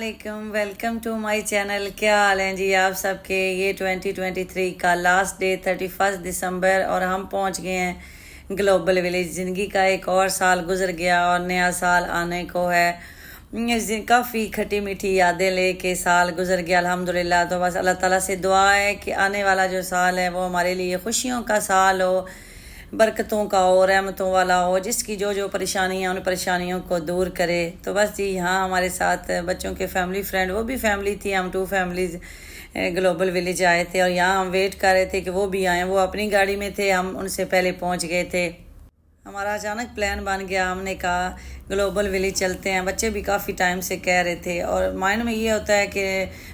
वालेकुम, welcome to my channel. क्या हाल हैं जी आप सबके। ये 2023 का लास्ट डे 31 दिसंबर और हम पहुंच गए हैं ग्लोबल विलेज। ज़िंदगी का एक और साल गुजर गया और नया साल आने को है। काफ़ी खट्टी मीठी यादें लेके साल गुजर गया अल्हम्दुलिल्लाह। तो बस अल्लाह ताला से दुआ है कि आने वाला जो साल है वो हमारे लिए खुशियों का साल हो, बरकतों का हो, रहमतों वाला हो, जिसकी जो जो परेशानियाँ उन परेशानियों को दूर करे। तो बस जी यहाँ हमारे साथ बच्चों के फैमिली फ्रेंड, वो भी फैमिली थी, हम 2 फैमिलीज़ ग्लोबल विलेज आए थे और यहाँ हम वेट कर रहे थे कि वो भी आएँ। वो अपनी गाड़ी में थे, हम उनसे पहले पहुँच गए थे। हमारा अचानक प्लान बन गया, हमने कहा ग्लोबल विलेज चलते हैं। बच्चे भी काफ़ी टाइम से कह रहे थे और माइंड में ये होता है कि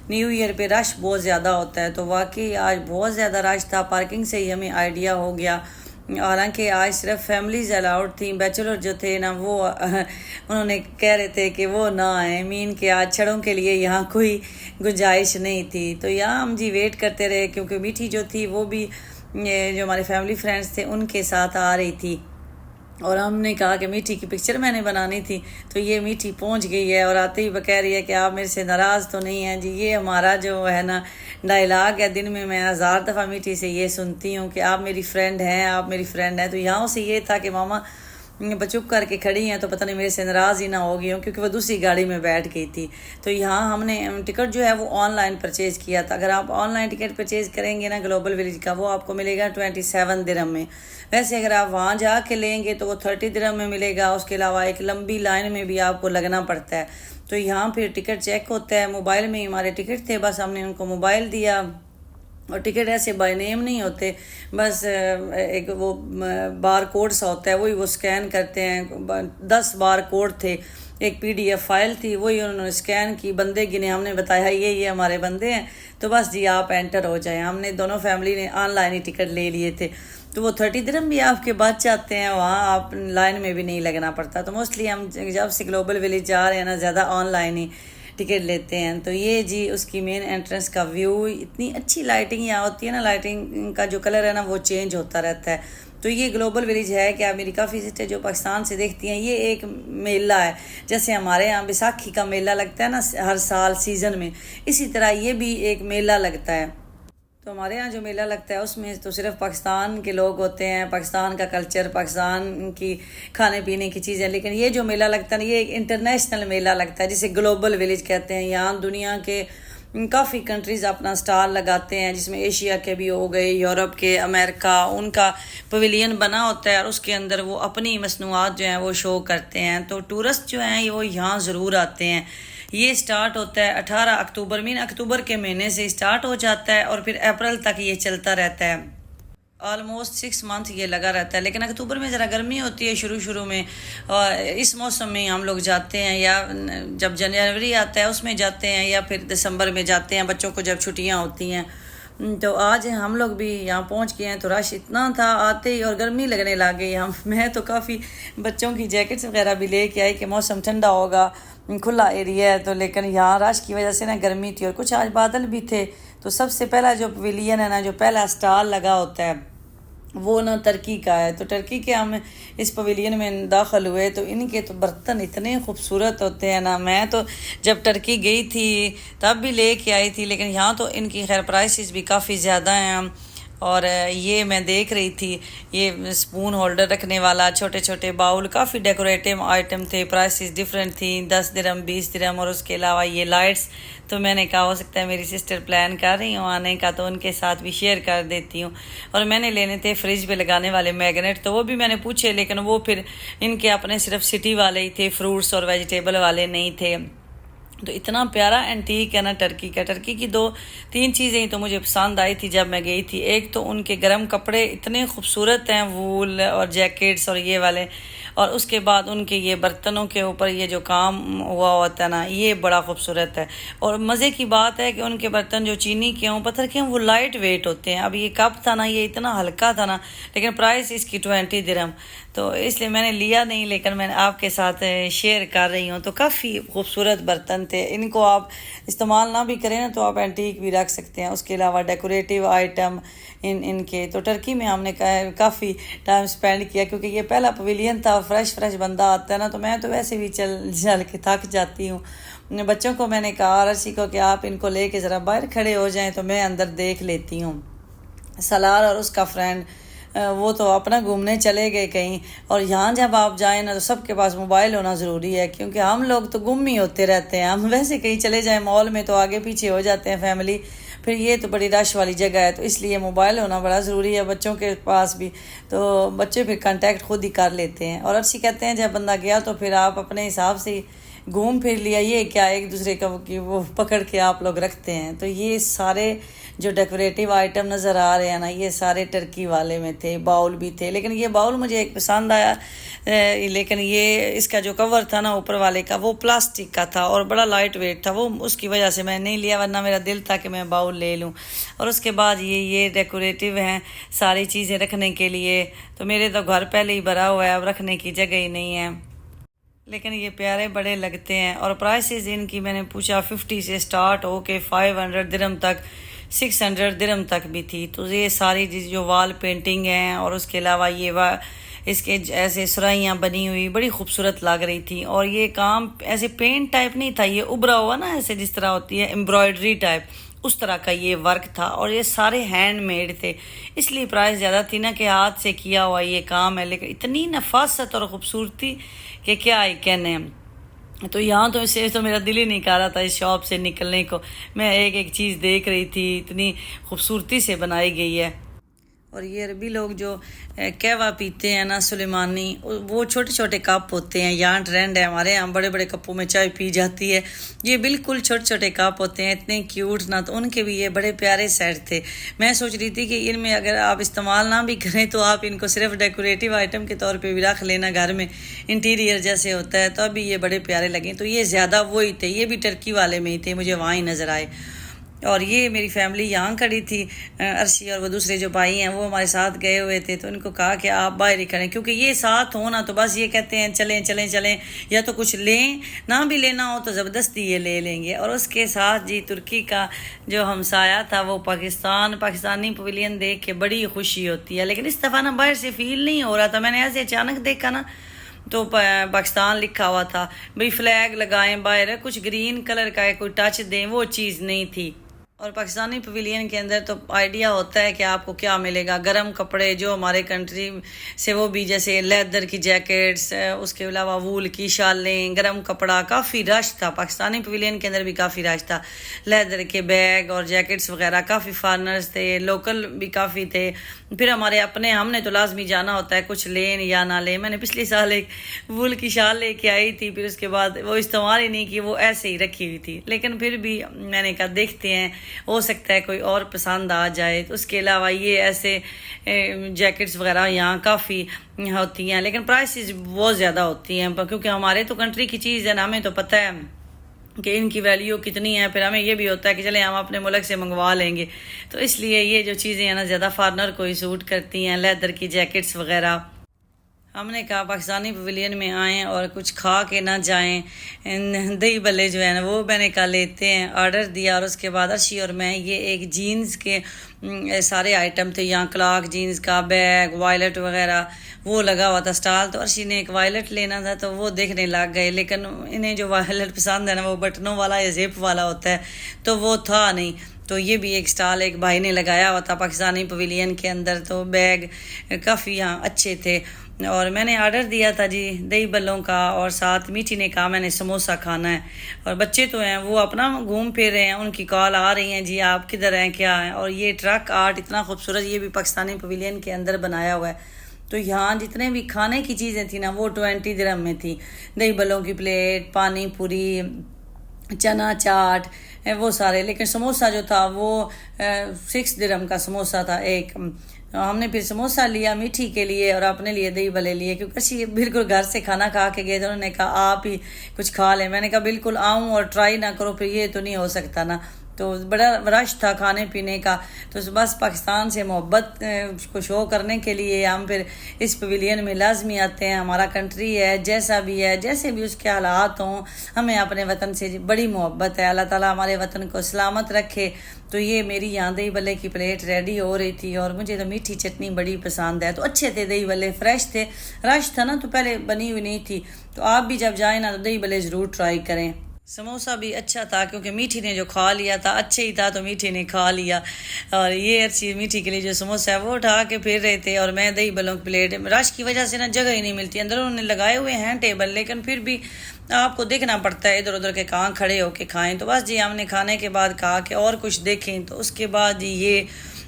न्यू ईयर पे रश बहुत ज़्यादा होता है। तो वाकई आज बहुत ज़्यादा रश था, पार्किंग से ही हमें आइडिया हो गया। हालांकि आज सिर्फ फैमिलीज अलाउड थी, बैचलर जो थे ना वो उन्होंने कह रहे थे कि वो ना आए, मीन के आज छड़ों के लिए यहाँ कोई गुंजाइश नहीं थी। तो यहाँ हम जी वेट करते रहे क्योंकि मीठी जो थी वो भी जो हमारे फैमिली फ्रेंड्स थे उनके साथ आ रही थी और हमने कहा कि मीठी की पिक्चर मैंने बनानी थी। तो ये मीठी पहुंच गई है और आते ही वो कह रही है कि आप मेरे से नाराज़ तो नहीं हैं जी। ये हमारा जो है ना डायलॉग है, दिन में मैं 1000 दफ़ा मीठी से ये सुनती हूँ कि आप मेरी फ्रेंड हैं, आप मेरी फ्रेंड हैं। तो यहाँ से ये था कि मामा चुप करके खड़ी हैं तो पता नहीं मेरे से नाराज़ ही ना हो गई हूँ, क्योंकि वो दूसरी गाड़ी में बैठ गई थी। तो यहाँ हमने टिकट जो है वो ऑनलाइन परचेज़ किया था। अगर आप ऑनलाइन टिकट परचेज़ करेंगे ना ग्लोबल विलेज का, वो आपको मिलेगा 27 दिरहम में। वैसे अगर आप वहाँ जा के लेंगे तो वो 30 दिरहम में मिलेगा। उसके अलावा एक लंबी लाइन में भी आपको लगना पड़ता है। तो यहाँ फिर टिकट चेक होता है, मोबाइल में ही हमारे टिकट थे, बस हमने उनको मोबाइल दिया और टिकट ऐसे बाय नेम नहीं होते, बस एक वो बार कोड सा होता है, वही वो स्कैन करते हैं। 10 बार कोड थे, एक PDF फाइल थी, वही उन्होंने स्कैन की, बंदे गिने, हमने बताया ये हमारे बंदे हैं, तो बस जी आप एंटर हो जाए। हमने दोनों फैमिली ने ऑनलाइन ही टिकट ले लिए थे। तो वो 30 दिरहम भी आपके बच जाते हैं, वहाँ आप लाइन में भी नहीं लगना पड़ता। तो मोस्टली हम जब से ग्लोबल विलेज जा रहे हैं ना, ज़्यादा ऑनलाइन ही टिकट लेते हैं। तो ये जी उसकी मेन एंट्रेंस का व्यू, इतनी अच्छी लाइटिंग यहाँ होती है ना, लाइटिंग का जो कलर है ना वो चेंज होता रहता है। तो ये ग्लोबल विलेज है कि आप मेरी काफ़ी सिस्टर जो पाकिस्तान से देखती हैं, ये एक मेला है। जैसे हमारे यहाँ बैसाखी का मेला लगता है ना हर साल सीज़न में, इसी तरह ये भी एक मेला लगता है। तो हमारे यहाँ जो मेला लगता है उसमें तो सिर्फ पाकिस्तान के लोग होते हैं, पाकिस्तान का कल्चर, पाकिस्तान की खाने पीने की चीज़ें। लेकिन ये जो मेला लगता है ना, ये एक इंटरनेशनल मेला लगता है, जिसे ग्लोबल विलेज कहते हैं। यहाँ दुनिया के काफ़ी कंट्रीज़ अपना स्टॉल लगाते हैं, जिसमें एशिया के भी हो गए, यूरोप के, अमेरिका, उनका पवेलियन बना होता है और उसके अंदर वो अपनी मसनूआत जो हैं वो शो करते हैं। तो टूरिस्ट जो हैं वो यहाँ ज़रूर आते हैं। ये स्टार्ट होता है 18 अक्टूबर में, अक्टूबर के महीने से स्टार्ट हो जाता है और फिर अप्रैल तक ये चलता रहता है। ऑलमोस्ट 6 मंथ ये लगा रहता है। लेकिन अक्टूबर में ज़रा गर्मी होती है शुरू में, और इस मौसम में हम लोग जाते हैं, या जब जनवरी आता है उसमें जाते हैं, या फिर दिसंबर में जाते हैं बच्चों को जब छुट्टियां होती हैं। तो आज हम लोग भी यहाँ पहुँच गए हैं। तो रश इतना था आते ही और गर्मी लगने लग गई। मैं तो काफ़ी बच्चों की जैकेट्स वगैरह भी लेके आई कि मौसम ठंडा होगा, खुला एरिया है। तो लेकिन यहाँ रश की वजह से ना गर्मी थी और कुछ आज बादल भी थे। तो सबसे पहला जो पवेलियन है ना, जो पहला स्टॉल लगा होता है वो ना टर्की का है। तो टर्की के हम इस पवेलियन में दाखिल हुए तो इनके तो बर्तन इतने खूबसूरत होते हैं ना। मैं तो जब टर्की गई थी तब भी लेके आई थी, लेकिन यहाँ तो इनकी खैर प्राइसेस भी काफ़ी ज़्यादा हैं। और ये मैं देख रही थी, ये स्पून होल्डर रखने वाला, छोटे छोटे बाउल, काफ़ी डेकोरेटिव आइटम थे, प्राइसेस डिफरेंट थी, 10 दिरहम, 20 दिरहम। और उसके अलावा ये लाइट्स, तो मैंने कहा हो सकता है मेरी सिस्टर प्लान कर रही हूँ आने का, तो उनके साथ भी शेयर कर देती हूँ। और मैंने लेने थे फ्रिज पे लगाने वाले मैग्नेट, तो वो भी मैंने पूछे, लेकिन वो फिर इनके अपने सिर्फ सिटी वाले ही थे, फ्रूट्स और वेजिटेबल वाले नहीं थे। तो इतना प्यारा एंटीक है ना टर्की का। टर्की की 2-3 चीज़ें ही तो मुझे पसंद आई थी जब मैं गई थी। एक तो उनके गर्म कपड़े इतने खूबसूरत हैं, वूल और जैकेट्स और ये वाले, और उसके बाद उनके ये बर्तनों के ऊपर ये जो काम हुआ होता है ना, ये बड़ा खूबसूरत है। और मज़े की बात है कि उनके बर्तन जो चीनी के हों, पत्थर के हों, वो लाइट वेट होते हैं। अब ये कप था ना, ये इतना हल्का था ना, लेकिन प्राइस इसकी 20 दिरहम। तो इसलिए मैंने लिया नहीं, लेकिन मैंने आपके साथ शेयर कर रही हूँ। तो काफ़ी खूबसूरत बर्तन थे। इनको आप इस्तेमाल ना भी करें ना तो आप एंटीक भी रख सकते हैं। उसके अलावा डेकोरेटिव आइटम इनके तो टर्की में हमने काफ़ी टाइम स्पेंड किया, क्योंकि ये पहला पवेलियन था। फ्रेश बंदा आता है ना, तो मैं तो वैसे भी चल के थक जाती हूँ। बच्चों को मैंने कहा, रशी को, कि आप इनको लेके ज़रा बाहर खड़े हो जाएं तो मैं अंदर देख लेती हूँ। सलार और उसका फ्रेंड वो तो अपना घूमने चले गए कहीं। और यहाँ जब आप जाएं ना तो सबके पास मोबाइल होना ज़रूरी है, क्योंकि हम लोग तो गुम ही होते रहते हैं। हम वैसे कहीं चले जाएं मॉल में तो आगे पीछे हो जाते हैं फैमिली, फिर ये तो बड़ी रश वाली जगह है, तो इसलिए मोबाइल होना बड़ा ज़रूरी है बच्चों के पास भी। तो बच्चे फिर कांटेक्ट खुद ही कर लेते हैं। और अच्छी कहते हैं जब बंदा गया तो फिर आप अपने हिसाब से घूम फिर लिया, ये क्या एक दूसरे का की वो पकड़ के आप लोग रखते हैं। तो ये सारे जो डेकोरेटिव आइटम नज़र आ रहे हैं ना, ये सारे टर्की वाले में थे। बाउल भी थे, लेकिन ये बाउल मुझे एक पसंद आया, लेकिन ये इसका जो कवर था ना ऊपर वाले का, वो प्लास्टिक का था और बड़ा लाइट वेट था। वो उसकी वजह से मैं नहीं लिया, वरना मेरा दिल था कि मैं बाउल ले लूँ। और उसके बाद ये डेकोरेटिव हैं सारी चीज़ें रखने के लिए। तो मेरे तो घर पहले ही भरा हुआ है, अब रखने की जगह ही नहीं है, लेकिन ये प्यारे बड़े लगते हैं। और प्राइसेस इनकी मैंने पूछा 50 से स्टार्ट हो के 500 दिरहम तक, 600 दिरहम तक भी थी। तो ये सारी जो वाल पेंटिंग हैं और उसके अलावा ये इसके ऐसे सुराइयाँ बनी हुई बड़ी खूबसूरत लग रही थी। और ये काम ऐसे पेंट टाइप नहीं था, ये उभरा हुआ ना, ऐसे जिस तरह होती है एम्ब्रॉयडरी टाइप, उस तरह का ये वर्क था। और ये सारे हैंडमेड थे, इसलिए प्राइस ज़्यादा थी ना, कि हाथ से किया हुआ ये काम है, लेकिन इतनी नफासत और ख़ूबसूरती कि क्या ही कहने। तो यहाँ तो इसे तो मेरा दिल ही नहीं कर रहा था इस शॉप से निकलने को। मैं एक एक चीज़ देख रही थी, इतनी खूबसूरती से बनाई गई है। और ये अरबी लोग जो कहवा पीते हैं ना, सुलेमानी, वो छोटे छोटे कप होते हैं। यहाँ ट्रेंड है, हमारे यहाँ बड़े बड़े कपों में चाय पी जाती है। ये बिल्कुल छोटे छोटे कप होते हैं, इतने क्यूट ना। तो उनके भी ये बड़े प्यारे सेट थे। मैं सोच रही थी कि इनमें अगर आप इस्तेमाल ना भी करें तो आप इनको सिर्फ डेकोरेटिव आइटम के तौर पर भी रख लेना घर में, इंटीरियर जैसे होता है। तो अभी ये बड़े प्यारे लगे। तो ये ज़्यादा वही थे, ये भी टर्की वाले में ही थे, मुझे वहाँ ही नज़र आए। और ये मेरी फैमिली यहाँ खड़ी थी, अर्शी और वो दूसरे जो भाई हैं वो हमारे साथ गए हुए थे। तो उनको कहा कि आप बाहर ही खड़ें, क्योंकि ये साथ हो ना तो बस ये कहते हैं चलें चलें चलें, या तो कुछ लें, ना भी लेना हो तो ज़बरदस्ती ये ले लेंगे। और उसके साथ जी तुर्की का जो हमसाया था वो पाकिस्तानी पवेलियन देख के बड़ी खुशी होती है। लेकिन इस दफ़ा ना बाहर से फील नहीं हो रहा था, मैंने ऐसे अचानक देखा ना तो पाकिस्तान लिखा हुआ था, भाई फ्लैग लगाएं बाहर, कुछ ग्रीन कलर का कोई टच दें, वो चीज़ नहीं थी। और पाकिस्तानी पवेलियन के अंदर तो आइडिया होता है कि आपको क्या मिलेगा, गर्म कपड़े जो हमारे कंट्री से, वो भी जैसे लेदर की जैकेट्स, उसके अलावा वूल की शालें, गर्म कपड़ा। काफ़ी रश था पाकिस्तानी पवेलियन के अंदर भी, काफ़ी रश था। लेदर के बैग और जैकेट्स वगैरह, काफ़ी फॉरनर्स थे, लोकल भी काफ़ी थे। फिर हमारे अपने, हमने तो लाजमी जाना होता है कुछ लें या ना लें। मैंने पिछले साल एक वूल की शाल लेके आई थी, फिर उसके बाद वो इस्तेमाल ही नहीं की, वो ऐसे ही रखी हुई थी। लेकिन फिर भी मैंने कहा देखते हैं, हो सकता है कोई और पसंद आ जाए। तो उसके अलावा ये ऐसे जैकेट्स वगैरह यहाँ काफ़ी होती हैं, लेकिन प्राइसेस बहुत ज़्यादा होती हैं, क्योंकि हमारे तो कंट्री की चीज़ है ना, हमें तो पता है कि इनकी वैल्यू कितनी है। फिर हमें ये भी होता है कि चले हम अपने मुल्क से मंगवा लेंगे। तो इसलिए ये जो चीज़ें हैं ना ज़्यादा फॉरनर को ही सूट करती हैं, लेदर की जैकेट्स वगैरह। हमने कहा पाकिस्तानी पवेलियन में आएँ और कुछ खा के ना जाएं। दही भल्ले जो है ना वो मैंने कहा लेते हैं, ऑर्डर दिया। और उसके बाद अर्शी और मैं, ये एक जीन्स के सारे आइटम थे यहाँ, क्लॉक जीन्स का बैग, वायलेट वगैरह वो लगा हुआ था स्टॉल। तो अर्शी ने एक वायलेट लेना था तो वो देखने लग गए, लेकिन इन्हें जो वायलेट पसंद है ना वो बटनों वाला या जिप वाला होता है, तो वो था नहीं। तो ये भी एक स्टॉल एक भाई ने लगाया हुआ था पाकिस्तानी पवेलियन के अंदर। तो बैग काफ़ी यहाँ अच्छे थे। और मैंने ऑर्डर दिया था जी दही बल्लों का, और साथ मीठी ने कहा मैंने समोसा खाना है। और बच्चे तो हैं वो अपना घूम फिर रहे हैं, उनकी कॉल आ रही हैं जी आप किधर हैं क्या है। और ये ट्रक आर्ट इतना खूबसूरत, ये भी पाकिस्तानी पवेलियन के अंदर बनाया हुआ है। तो यहाँ जितने भी खाने की चीज़ें थी ना वो 20 दिरहम में थी। दही बल्लों की प्लेट, पानी पूरी, चना चाट, वो सारे। लेकिन समोसा जो था वो 6 दिरहम का समोसा था एक। हमने फिर समोसा लिया मीठी के लिए और अपने लिए दही भले लिए, क्योंकि बिल्कुल घर से खाना खा के गए थे। उन्होंने कहा आप ही कुछ खा लें। मैंने कहा बिल्कुल आऊँ और ट्राई ना करो फिर ये तो नहीं हो सकता ना। तो बड़ा रश था खाने पीने का। तो बस पाकिस्तान से मोहब्बत को शो करने के लिए हम फिर इस पवेलियन में लाजमी आते हैं। हमारा कंट्री है, जैसा भी है, जैसे भी उसके हालात हों, हमें अपने वतन से बड़ी मोहब्बत है। अल्लाह ताला हमारे वतन को सलामत रखे। तो ये मेरी यहाँ दही भल्ले की प्लेट रेडी हो रही थी और मुझे तो मीठी चटनी बड़ी पसंद है। तो अच्छे थे दही भल्ले, फ्रेश थे, रश था ना तो पहले बनी हुई नहीं थी। तो आप भी जब जाए ना तो दही भल्ले ज़रूर ट्राई करें। समोसा भी अच्छा था क्योंकि मीठी ने जो खा लिया था, अच्छे ही था तो मीठी ने खा लिया। और ये हर चीज़ मीठी के लिए जो समोसा है वो उठा के फिर रहे थे और मैं दही भल्लों की प्लेट, रश की वजह से ना जगह ही नहीं मिलती। अंदर उन्होंने लगाए हुए हैं टेबल, लेकिन फिर भी आपको देखना पड़ता है इधर उधर के कहाँ खड़े होके खाएं। तो बस जी हमने खाने के बाद कहा कि और कुछ देखें। तो उसके बाद जी ये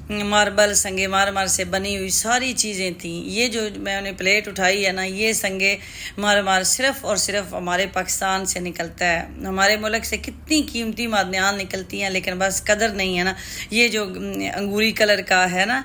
मार्बल संगे मारमार से बनी हुई सारी चीज़ें थी। ये जो मैंने प्लेट उठाई है ना, ये संगे मारमार सिर्फ़ और सिर्फ हमारे पाकिस्तान से निकलता है। हमारे मुल्क से कितनी कीमती मादनियात निकलती हैं, लेकिन बस कदर नहीं है ना। ये जो अंगूरी कलर का है ना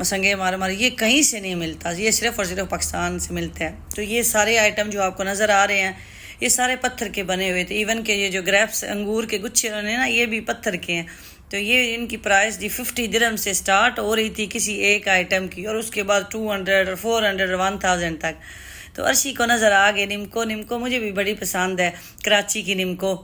संगे मारमार, ये कहीं से नहीं मिलता, ये सिर्फ़ और सिर्फ पाकिस्तान से मिलता है। तो ये सारे आइटम जो आपको नज़र आ रहे हैं ये सारे पत्थर के बने हुए थे। इवन के ये जो ग्रेप्स अंगूर के गुच्छे उन्होंने ना, ये भी पत्थर के हैं। तो ये इनकी प्राइस जी 50 दिरहम से स्टार्ट हो रही थी किसी एक आइटम की, और उसके बाद 200 और 400 और 1000 तक। तो अर्शी को नज़र आ गए निम्को मुझे भी बड़ी पसंद है, कराची की निम्को।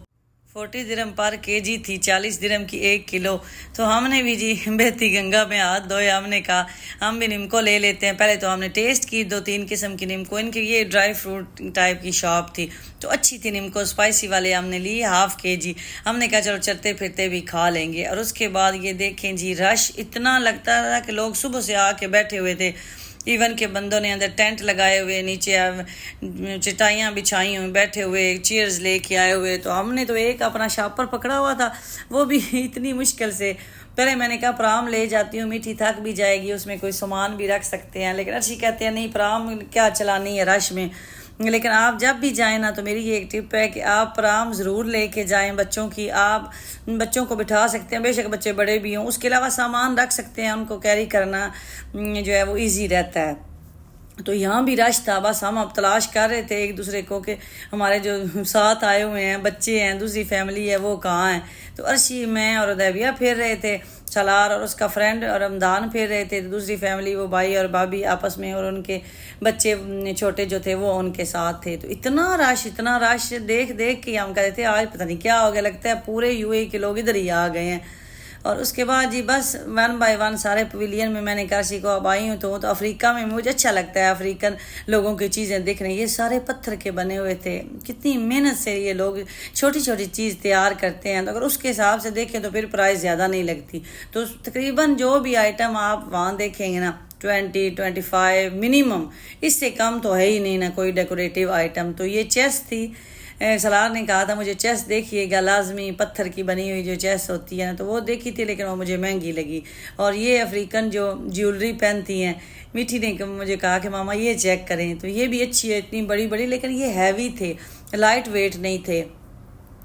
40 दिरहम पर केजी थी, 40 दिरहम की 1 किलो। तो हमने भी जी बहती गंगा में हाथ धोए, हमने कहा हम भी निम्को ले लेते हैं। पहले तो हमने टेस्ट की 2-3 किस्म की निम्को, इनकी ये ड्राई फ्रूट टाइप की शॉप थी तो अच्छी थी निम्को। स्पाइसी वाले हमने लिए हाफ केजी, हमने कहा चलो चलते फिरते भी खा लेंगे। और उसके बाद ये देखें जी रश इतना लगता था कि लोग सुबह से आके बैठे हुए थे। इवन के बंदों ने अंदर टेंट लगाए हुए, नीचे चटाइयाँ बिछाई हुई, बैठे हुए, चेयर्स लेके आए हुए। तो हमने तो एक अपना शापर पकड़ा हुआ था, वो भी इतनी मुश्किल से। पहले मैंने कहा प्राम ले जाती हूँ, मीठी थक भी जाएगी, उसमें कोई सामान भी रख सकते हैं। लेकिन अर्शी कहते हैं नहीं प्राम क्या चलानी है रश में। लेकिन आप जब भी जाएं ना तो मेरी ये एक टिप है कि आप प्राम ज़रूर लेके जाएं बच्चों की। आप बच्चों को बिठा सकते हैं, बेशक बच्चे बड़े भी हों, उसके अलावा सामान रख सकते हैं, उनको कैरी करना जो है वो इजी रहता है। तो यहाँ भी रश था, बस हम अब तलाश कर रहे थे एक दूसरे को कि हमारे जो साथ आए हुए हैं बच्चे हैं, दूसरी फैमिली है, वो कहाँ हैं। तो अर्शी, मैं और उदैबिया फिर रहे थे, सलार और उसका फ्रेंड और रमदान फिर रहे थे। दूसरी फैमिली वो भाई और भाभी आपस में, और उनके बच्चे छोटे जो थे वो उनके साथ थे। तो इतना रश देख देख के हम कहते थे आज पता नहीं क्या हो गया, लगता है पूरे यूएई के लोग इधर ही आ गए हैं। और उसके बाद जी बस 1 बाय 1 सारे पवेलियन में मैंने कराची को अब आई हूँ। तो अफ्रीका में मुझे अच्छा लगता है अफ्रीकन लोगों की चीज़ें देखने। ये सारे पत्थर के बने हुए थे, कितनी मेहनत से ये लोग छोटी छोटी चीज़ तैयार करते हैं। तो अगर उसके हिसाब से देखें तो फिर प्राइस ज़्यादा नहीं लगती। तो तकरीबन जो भी आइटम आप वहाँ देखेंगे ना 20-25 मिनिमम, इससे कम तो है ही नहीं ना कोई डेकोरेटिव आइटम। तो ये चेस्ट थी, सलार ने कहा था मुझे चेस्ट देखिएगा लाजमी, पत्थर की बनी हुई जो चेस्ट होती है ना, तो वो देखी थी लेकिन वो मुझे महंगी लगी। और ये अफ्रीकन जो ज्वेलरी पहनती हैं, मीठी ने मुझे कहा कि मामा ये चेक करें, तो ये भी अच्छी है, इतनी बड़ी बड़ी, लेकिन ये हैवी थे, लाइट वेट नहीं थे।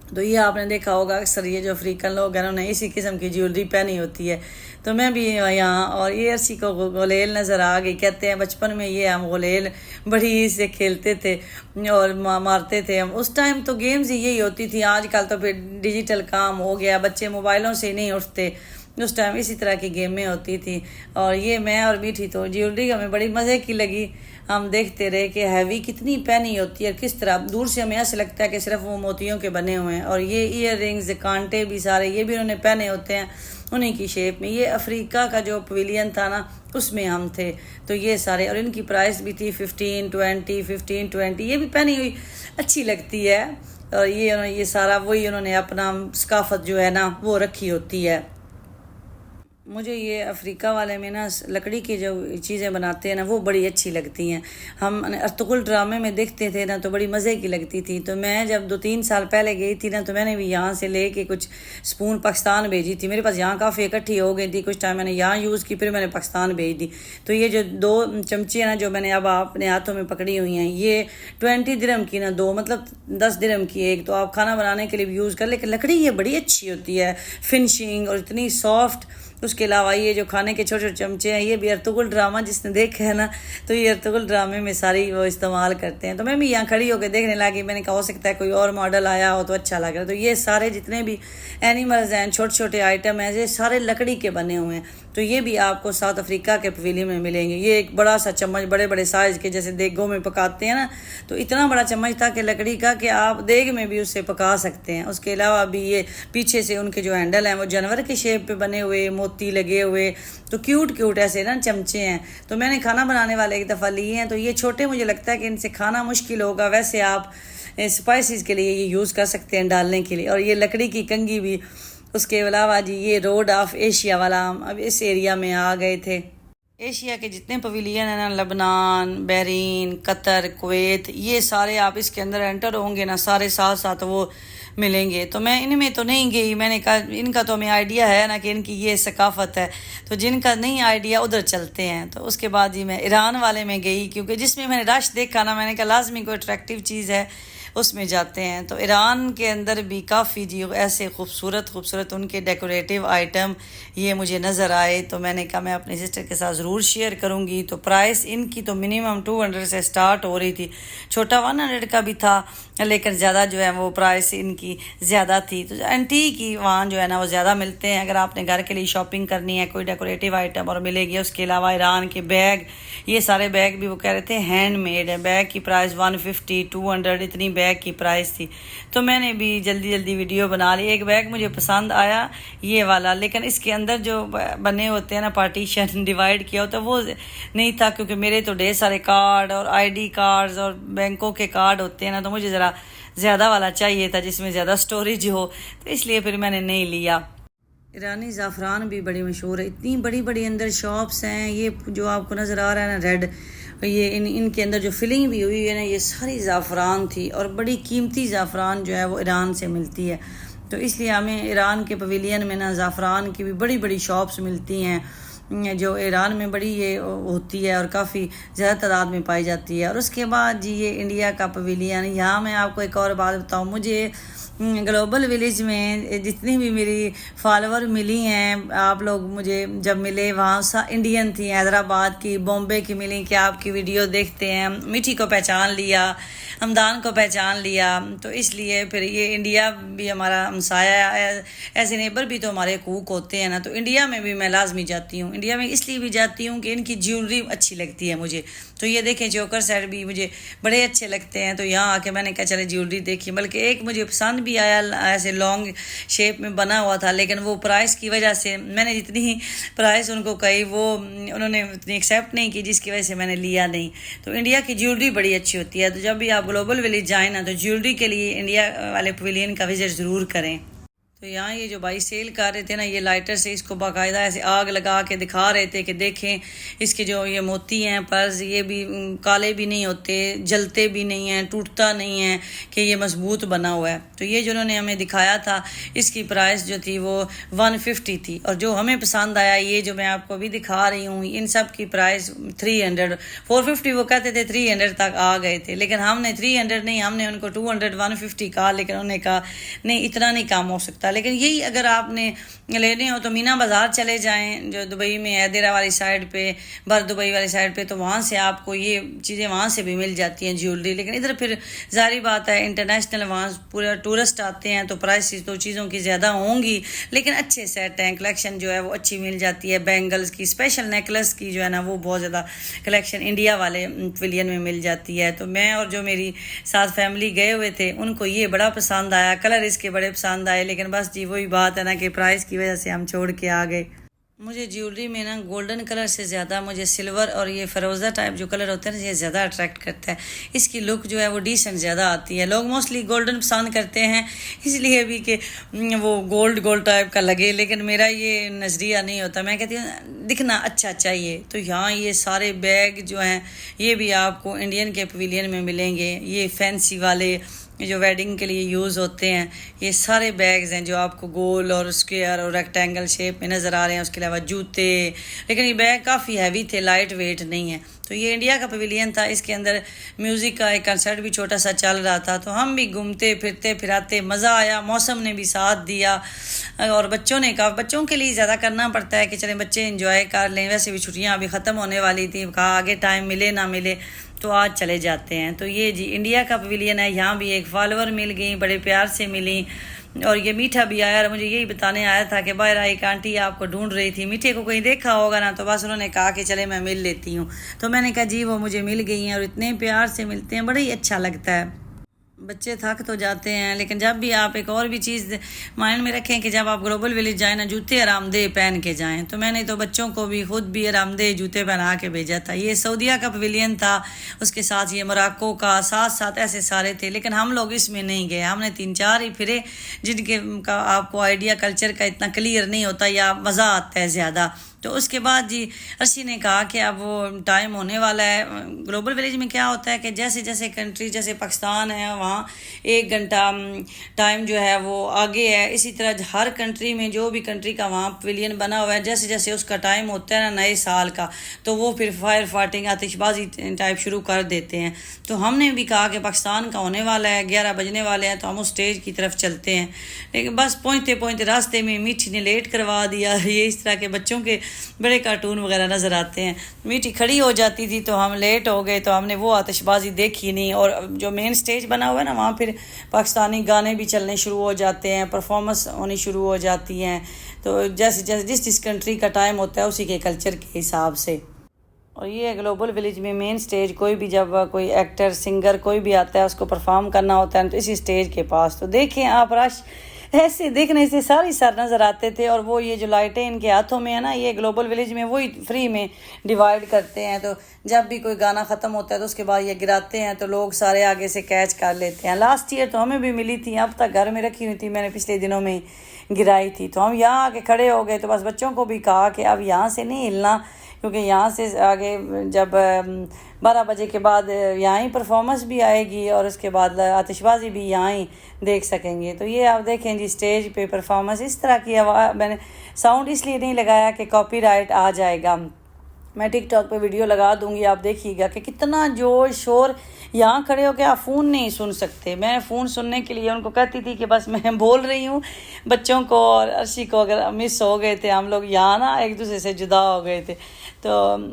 तो ये आपने देखा होगा अक्सर ये जो अफ्रीकन लोग हैं उन्होंने इसी किस्म की ज्वेलरी पहनी होती है। तो मैं भी यहाँ, और ये अर्शी को गुलेल नज़र आ गई। कहते हैं बचपन में ये हम गुलेल बड़ी से खेलते थे और मारते थे हम। उस टाइम तो गेम्स ही यही होती थी, आजकल तो फिर डिजिटल काम हो गया, बच्चे मोबाइलों से नहीं उठते। उस टाइम इसी तरह की गेमें होती थी। और ये मैं और मीठी तो ज्वेलरी हमें बड़ी मज़े की लगी। हम देखते रहे कि हैवी कितनी पहनी होती है, किस तरह दूर से हमें ऐसा लगता है कि सिर्फ वो मोतियों के बने हुए हैं। और ये ईयर रिंग्स, कांटे भी सारे ये भी उन्होंने पहने होते हैं उन्हीं की शेप में। ये अफ्रीका का जो पवेलियन था ना उसमें हम थे। तो ये सारे, और इनकी प्राइस भी थी 15-20 ये भी पहनी हुई अच्छी लगती है। और ये सारा वही उन्होंने अपना सकाफत जो है ना वो रखी होती है। मुझे ये अफ्रीका वाले में ना लकड़ी की जो चीज़ें बनाते हैं ना वो बड़ी अच्छी लगती हैं। हम अर्तुगरुल ड्रामे में देखते थे ना तो बड़ी मज़े की लगती थी। तो मैं जब 2-3 साल पहले गई थी ना तो मैंने भी यहाँ से ले के कुछ स्पून पाकिस्तान भेजी थी। मेरे पास यहाँ काफ़ी इकट्ठी हो गई थी, कुछ टाइम मैंने यहाँ यूज़ की, फिर मैंने पाकिस्तान भेज दी। तो ये जो 2 चमचे हैं ना जो मैंने अब अपने हाथों में पकड़ी हुई हैं, ये 20 दिरहम की ना 2, मतलब 10 दिरहम की एक। तो आप खाना बनाने के लिए भी यूज़ कर, लेकिन लकड़ी ये बड़ी अच्छी होती है, फिनिशिंग और इतनी सॉफ्ट उसके अलावा ये जो खाने के छोटे छोटे चमचे हैं, ये भी अर्तुगरुल ड्रामा जिसने देखा है ना, तो ये अर्तुगरुल ड्रामे में सारी वो इस्तेमाल करते हैं। तो मैं भी यहाँ खड़ी होकर देखने लगी, मैंने कहा हो सकता है कोई और मॉडल आया हो तो अच्छा लग रहा है। तो ये सारे जितने भी एनिमल्स हैं, छोटे छोटे आइटम हैं, ये सारे लकड़ी के बने हुए हैं। तो ये भी आपको साउथ अफ्रीका के पवेलियन में मिलेंगे। ये एक बड़ा सा चम्मच, बड़े बड़े साइज के, जैसे देगों में पकाते हैं ना, तो इतना बड़ा चम्मच था कि लकड़ी का, कि आप देग में भी उससे पका सकते हैं। उसके अलावा भी ये पीछे से उनके जो हैंडल हैं वो जानवर के शेप पे बने हुए, मोती लगे हुए, तो क्यूट क्यूट ऐसे ना चमचे हैं। तो मैंने खाना बनाने वाले एक दफ़ा लिए हैं, तो ये छोटे मुझे लगता है कि इनसे खाना मुश्किल होगा। वैसे आप स्पाइसेस के लिए ये यूज़ कर सकते हैं डालने के लिए। और ये लकड़ी की कंघी भी। उसके अलावा जी ये रोड ऑफ एशिया वाला, हम अब इस एरिया में आ गए थे। एशिया के जितने पवेलियन हैं ना, लबनान, बहरीन, कतर, कुवैत, ये सारे आप इसके अंदर एंटर होंगे ना, सारे साथ साथ वो मिलेंगे। तो मैं इनमें तो नहीं गई, मैंने कहा इनका तो हमें आइडिया है ना कि इनकी ये सकाफत है, तो जिनका नहीं आइडिया उधर चलते हैं। तो उसके बाद जी मैं ईरान वाले में गई, क्योंकि जिसमें मैंने रश देखा ना, मैंने कहा लाजमी कोई अट्रैक्टिव चीज़ है, उसमें जाते हैं। तो ईरान के अंदर भी काफ़ी जी ऐसे खूबसूरत उनके डेकोरेटिव आइटम ये मुझे नज़र आए। तो मैंने कहा मैं अपनी सिस्टर के साथ ज़रूर शेयर करूँगी। तो प्राइस इनकी तो मिनिमम 200 से स्टार्ट हो रही थी, छोटा 100 का भी था, लेकिन ज़्यादा जो है वो प्राइस इनकी ज़्यादा थी। तो एंटीक की वहाँ जो है ना वो ज़्यादा मिलते हैं। अगर आपने घर के लिए शॉपिंग करनी है, कोई डेकोरेटिव आइटम और मिलेगी। उसके अलावा ईरान के बैग, ये सारे बैग भी वो कह रहे थे हैंडमेड है। बैग की प्राइस 150, 200 इतनी बैग की प्राइस थी। तो मैंने भी जल्दी जल्दी वीडियो बना ली। एक बैग मुझे पसंद आया ये वाला, लेकिन इसके अंदर जो बने होते हैं ना, पार्टीशन डिवाइड किया होता है, वो नहीं था, क्योंकि मेरे तो ढेर सारे कार्ड और आईडी कार्ड्स और बैंकों के कार्ड होते हैं ना, तो मुझे ज़रा ज़्यादा वाला चाहिए था जिसमें ज़्यादा स्टोरेज हो, तो इसलिए फिर मैंने नहीं लिया। ईरानी ज़ाफ़रान भी बड़ी मशहूर है, इतनी बड़ी बड़ी अंदर शॉप्स हैं। ये जो आपको नज़र आ रहा है ना रेड, ये इनके अंदर जो फिलिंग भी हुई है ना, ये सारी ज़ाफ़रान थी, और बड़ी कीमती ज़ाफ़रान जो है वो ईरान से मिलती है। तो इसलिए हमें ईरान के पवेलियन में ना ज़ाफ़रान की भी बड़ी बड़ी शॉप्स मिलती हैं, जो ईरान में बड़ी ये होती है और काफ़ी ज़्यादा तादाद में पाई जाती है। और उसके बाद जी ये इंडिया का पवेलियन। यहाँ मैं आपको एक और बात बताऊँ, मुझे ग्लोबल विलेज में जितनी भी मेरी फॉलोअर मिली हैं, आप लोग मुझे जब मिले वहाँ इंडियन थी, हैदराबाद की, बॉम्बे की मिली कि आपकी वीडियो देखते हैं। मीठी को पहचान लिया, हमदान को पहचान लिया, तो इसलिए फिर ये इंडिया भी हमारा हमसाया है, ऐसे नेबर भी तो हमारे हकूक होते हैं ना। तो इंडिया में भी मैं लाजमी जाती हूँ। इंडिया में इसलिए भी जाती हूँ कि इनकी ज्वेलरी अच्छी लगती है मुझे। तो ये देखें चोकर सेट भी मुझे बड़े अच्छे लगते हैं। तो यहाँ आके मैंने कहा चले ज्वेलरी देखिए, बल्कि एक मुझे पसंद भी आया, ऐसे लॉन्ग शेप में बना हुआ था, लेकिन वो प्राइस की वजह से मैंने जितनी प्राइस उनको कही वो उन्होंने उतनी एक्सेप्ट नहीं की, जिसकी वजह से मैंने लिया नहीं। तो इंडिया की ज्वेलरी बड़ी अच्छी होती है। तो जब भी आप ग्लोबल विलेज जाए ना, तो ज्वेलरी के लिए इंडिया वाले पवेलियन का विजिट ज़रूर करें। तो यहाँ ये जो भाई सेल कर रहे थे ना, ये लाइटर से इसको बाकायदा ऐसे आग लगा के दिखा रहे थे कि देखें इसके जो ये मोती हैं पर्स, ये भी काले भी नहीं होते, जलते भी नहीं हैं, टूटता नहीं है, कि ये मजबूत बना हुआ है। तो ये जो उन्होंने हमें दिखाया था, इसकी प्राइस जो थी वो 150 थी। और जो हमें पसंद आया, ये जो मैं आपको भी दिखा रही हूँ, इन सब की प्राइस 300, 450 वो कहते थे, 300 तक आ गए थे। लेकिन हमने 300 नहीं, हमने उनको 200, 150 कहा, लेकिन उन्होंने कहा नहीं इतना नहीं काम हो सकता। लेकिन यही अगर आपने लेने हो तो मीना बाज़ार चले जाएं, जो दुबई में है, देरा वाली साइड पे, बर दुबई वाली साइड पे, तो वहाँ से आपको ये चीज़ें वहाँ से भी मिल जाती हैं ज्वेलरी। लेकिन इधर फिर जारी बात है इंटरनेशनल, वहाँ पूरा टूरिस्ट आते हैं, तो प्राइस तो चीज़ों की ज़्यादा होंगी, लेकिन अच्छे सेट हैं, कलेक्शन जो है वो अच्छी मिल जाती है। बैंगल्स की, स्पेशल नेकलेस की जो है ना, वो बहुत ज़्यादा कलेक्शन इंडिया वाले पवेलियन में मिल जाती है। तो मैं और जो मेरी साथ फैमिली गए हुए थे, उनको ये बड़ा पसंद आया, कलर इसके बड़े पसंद आए, लेकिन बस जी वही बात है ना कि प्राइस की वजह से हम छोड़ के आ गए। मुझे ज्वेलरी में ना गोल्डन कलर से ज़्यादा मुझे सिल्वर और ये फ़रोज़ा टाइप जो कलर होते हैं ना, ये ज़्यादा अट्रैक्ट करता है। इसकी लुक जो है वो डिसेंट ज़्यादा आती है। लोग मोस्टली गोल्डन पसंद करते हैं, इसलिए भी कि वो गोल्ड टाइप का लगे, लेकिन मेरा ये नज़रिया नहीं होता। मैं कहती हूँ दिखना अच्छा चाहिए। तो यहाँ ये सारे बैग जो हैं, ये भी आपको इंडियन के पवेलियन में मिलेंगे। ये फैंसी वाले जो वेडिंग के लिए यूज़ होते हैं, ये सारे बैग्स हैं जो आपको गोल और स्क्वायर और रेक्टेंगल शेप में नज़र आ रहे हैं। उसके अलावा जूते, लेकिन ये बैग काफ़ी हैवी थे, लाइट वेट नहीं है। तो ये इंडिया का पवेलियन था, इसके अंदर म्यूज़िक का एक कंसर्ट भी छोटा सा चल रहा था। तो हम भी घूमते फिरते फिराते मज़ा आया, मौसम ने भी साथ दिया और बच्चों ने कहा, बच्चों के लिए ज़्यादा करना पड़ता है कि चलें बच्चे इंजॉय कर लें। वैसे भी छुट्टियाँ अभी ख़त्म होने वाली थी, कहा आगे टाइम मिले ना मिले तो आज चले जाते हैं। तो ये जी इंडिया का पवेलियन है। यहाँ भी एक फॉलोअर मिल गई, बड़े प्यार से मिली और ये मीठा भी आया और मुझे यही बताने आया था कि बाहर एक आंटी आपको ढूंढ रही थी, मीठे को कहीं देखा होगा ना, तो बस उन्होंने कहा कि चले मैं मिल लेती हूँ। तो मैंने कहा जी वो मुझे मिल गई हैं और इतने प्यार से मिलते हैं, बड़ा ही अच्छा लगता है। बच्चे थक तो जाते हैं, लेकिन जब भी आप एक और भी चीज़ माइंड में रखें कि जब आप ग्लोबल विलेज जाएं ना, जूते आरामदेह पहन के जाएं। तो मैंने तो बच्चों को भी खुद भी आरामदेह जूते पहना के भेजा था। ये सऊदीया का पवेलियन था, उसके साथ ये मोरक्को का, साथ साथ ऐसे सारे थे, लेकिन हम लोग इसमें नहीं गए। हमने 3-4 ही फिरे जिनके का आपको आइडिया कल्चर का इतना क्लियर नहीं होता या मज़ा आता है ज़्यादा। तो उसके बाद जी अर्शी ने कहा कि अब वो टाइम होने वाला है। ग्लोबल विलेज में क्या होता है कि जैसे जैसे कंट्री, जैसे पाकिस्तान है वहाँ 1 घंटा टाइम जो है वो आगे है, इसी तरह हर कंट्री में जो भी कंट्री का वहाँ पवेलियन बना हुआ है, जैसे जैसे उसका टाइम होता है ना नए साल का, तो वो फिर फायर फाइटिंग, आतिशबाजी टाइप शुरू कर देते हैं। तो हमने भी कहा कि पाकिस्तान का होने वाला है, 11 बजने वाले हैं, तो हम उस स्टेज की तरफ चलते हैं। लेकिन बस पहुँचते पहुँचते रास्ते में मीठी ने लेट करवा दिया। ये इस तरह के बच्चों के बड़े कार्टून वगैरह नज़र आते हैं। मीठी खड़ी हो जाती थी तो हम लेट हो गए, तो हमने वो आतिशबाजी देखी नहीं। और जो मेन स्टेज बना हुआ है ना, वहाँ फिर पाकिस्तानी गाने भी चलने शुरू हो जाते हैं, परफॉर्मेंस होनी शुरू हो जाती हैं। तो जैसे जैसे जिस कंट्री का टाइम होता है उसी के कल्चर के हिसाब से। और ये ग्लोबल विलेज में मेन स्टेज, कोई भी जब कोई एक्टर सिंगर कोई भी आता है उसको परफॉर्म करना होता है तो इसी स्टेज के पास। तो देखें आप, रश ऐसे देखने से सारी सर नज़र आते थे। और वो ये जो लाइटें इनके हाथों में है ना, ये ग्लोबल विलेज में वही फ्री में डिवाइड करते हैं। तो जब भी कोई गाना ख़त्म होता है तो उसके बाद ये गिराते हैं, तो लोग सारे आगे से कैच कर लेते हैं। लास्ट ईयर तो हमें भी मिली थी, अब तक घर में रखी हुई थी, मैंने पिछले दिनों में गिराई थी। तो हम यहाँ आके खड़े हो गए, तो बस बच्चों को भी कहा कि अब यहाँ से नहीं हिलना, क्योंकि यहाँ से आगे जब 12 बजे के बाद यहाँ ही परफॉर्मेंस भी आएगी और उसके बाद आतिशबाजी भी यहाँ ही देख सकेंगे। तो ये आप देखें जी स्टेज पे परफॉर्मेंस इस तरह की। आवाज़ मैंने साउंड इसलिए नहीं लगाया कि कॉपीराइट आ जाएगा, मैं टिकटॉक पे वीडियो लगा दूंगी, आप देखिएगा कि कितना जोर शोर। यहाँ खड़े हो के आप फ़ोन नहीं सुन सकते। मैं फ़ोन सुनने के लिए उनको कहती थी कि बस मैं बोल रही हूँ, बच्चों को और अर्शी को अगर मिस हो गए थे, हम लोग यहाँ ना एक दूसरे से जुदा हो गए थे। तो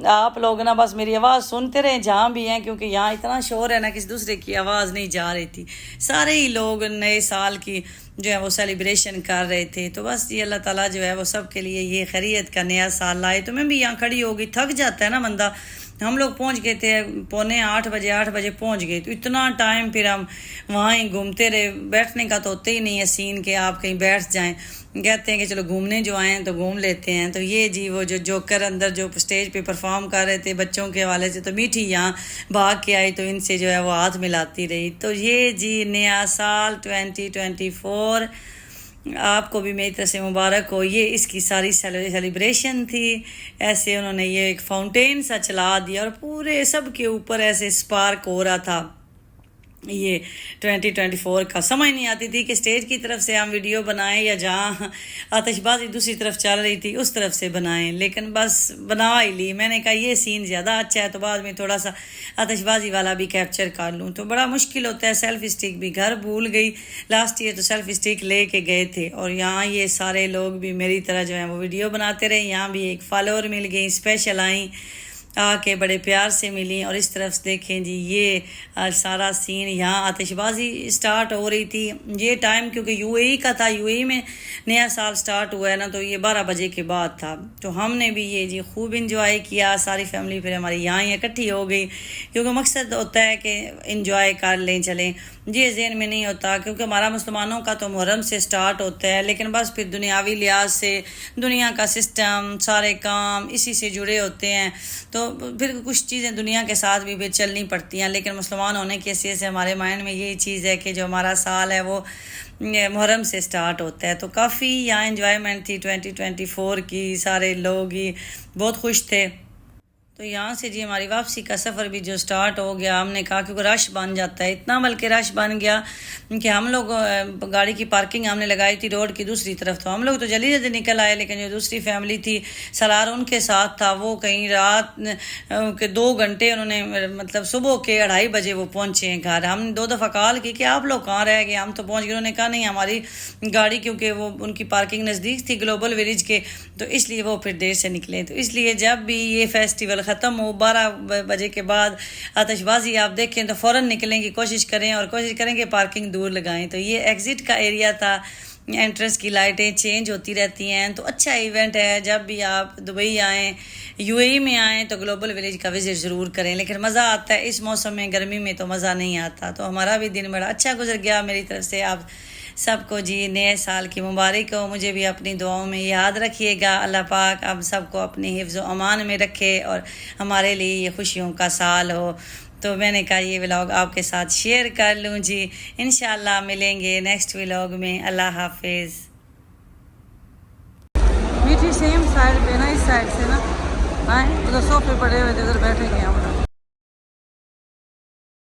आप लोग ना बस मेरी आवाज़ सुनते रहें जहाँ भी हैं, क्योंकि यहाँ इतना शोर है ना, किसी दूसरे की आवाज़ नहीं जा रही थी। सारे ही लोग नए साल की जो है वो सेलिब्रेशन कर रहे थे। तो बस ये अल्लाह ताला जो है वो सब के लिए ये खैरियत का नया साल लाए। तो मैं भी यहाँ खड़ी हो गई, थक जाता है ना बंदा। हम लोग पहुँच गए थे 7:45 पहुँच गए। तो इतना टाइम फिर हम वहाँ ही घूमते रहे। बैठने का तो होते ही नहीं है सीन कि आप कहीं बैठ जाएं, कहते हैं कि चलो घूमने जो आए हैं तो घूम लेते हैं। तो ये जी वो जो जोकर अंदर जो स्टेज पे परफॉर्म कर रहे थे बच्चों के हवाले से, तो मीठी यहाँ भाग के आई तो इनसे जो है वो हाथ मिलाती रही। तो ये जी नया साल 2024 आपको भी मेरी तरफ से मुबारक हो। ये इसकी सारी सेलिब्रेशन थी। ऐसे उन्होंने ये एक फाउंटेन सा चला दिया और पूरे सब के ऊपर ऐसे स्पार्क हो रहा था। ये 2024 का समझ नहीं आती थी कि स्टेज की तरफ से हम वीडियो बनाएं या जहाँ आतिशबाजी दूसरी तरफ चल रही थी उस तरफ से बनाएं, लेकिन बस बना ही ली। मैंने कहा ये सीन ज़्यादा अच्छा है तो बाद में थोड़ा सा आतिशबाजी वाला भी कैप्चर कर लूँ। तो बड़ा मुश्किल होता है। सेल्फ स्टिक भी घर भूल गई। लास्ट ईयर तो सेल्फ स्टिक ले के गए थे और यहाँ ये सारे लोग भी मेरी तरह जो है वो वीडियो बनाते रहे। यहाँ भी एक फॉलोअर मिल गई, स्पेशल आई, आके बड़े प्यार से मिली। और इस तरफ से देखें जी ये सारा सीन, यहाँ आतिशबाजी स्टार्ट हो रही थी। ये टाइम क्योंकि यूएई का था, यूएई में नया साल स्टार्ट हुआ है ना, तो ये 12 बजे के बाद था। तो हमने भी ये जी खूब इंजॉय किया। सारी फैमिली फिर हमारी यहाँ ही इकट्ठी हो गई, क्योंकि मकसद होता है कि इंजॉय कर लें चलें। ये ज़हन में नहीं होता, क्योंकि हमारा मुसलमानों का तो मुहर्रम से स्टार्ट होता है, लेकिन बस फिर दुनियावी लिहाज से दुनिया का सिस्टम सारे काम इसी से जुड़े होते हैं। तो फिर कुछ चीज़ें दुनिया के साथ भी फिर चलनी पड़ती हैं। लेकिन मुसलमान होने की हैसियत से हमारे माइंड में यही चीज़ है कि जो हमारा साल है वो मुहर्रम से स्टार्ट होता है। तो काफ़ी यहाँ इंजॉयमेंट थी 2024 की। सारे लोग ही बहुत खुश थे। तो यहाँ से जी हमारी वापसी का सफ़र भी जो स्टार्ट हो गया, हमने कहा क्योंकि रश बन जाता है, इतना बल्कि रश बन गया कि हम लोग गाड़ी की पार्किंग हमने लगाई थी रोड की दूसरी तरफ, तो हम लोग तो जल्दी जल्दी निकल आए, लेकिन जो दूसरी फैमिली थी सलार उनके साथ था, वो कहीं रात के 2 घंटे उन्होंने मतलब सुबह के 2:30 बजे वो पहुँचे हैं घर। हम 2 दफ़ा कॉल की कि आप लोग कहाँ रह गए, हम तो पहुँच गए। उन्होंने कहा नहीं हमारी गाड़ी, क्योंकि वो उनकी पार्किंग नज़दीक थी ग्लोबल विलेज के, तो इसलिए वो फिर देर से निकले। तो इसलिए जब भी ये फेस्टिवल ख़त्म हो 12 बजे के बाद आतिशबाजी आप देखें तो फ़ौरन निकलने की कोशिश करें और कोशिश करें कि पार्किंग दूर लगाएं। तो ये एग्ज़िट का एरिया था, एंट्रेंस की लाइटें चेंज होती रहती हैं। तो अच्छा इवेंट है, जब भी आप दुबई आएँ, यूएई में आएँ तो ग्लोबल विलेज का विज़िट ज़रूर करें। लेकिन मज़ा आता है इस मौसम में, गर्मी में तो मज़ा नहीं आता। तो हमारा भी दिन बड़ा अच्छा गुजर गया। मेरी तरफ से आप सबको जी नए साल की मुबारक हो। मुझे भी अपनी दुआओं में याद रखिएगा। अल्लाह पाक आप सबको अपनी हिफ्ज़ व अमान में रखे और हमारे लिए ये खुशियों का साल हो। तो मैंने कहा ये व्लॉग आपके साथ शेयर कर लूँ जी। इंशाल्लाह मिलेंगे नेक्स्ट व्लॉग में। अल्लाह हाफिज़। मीठी सेम साइड पे ना, इस साइड से ना आए, उधर सोफे पड़े हुए थे, उधर बैठेंगे हम लोग।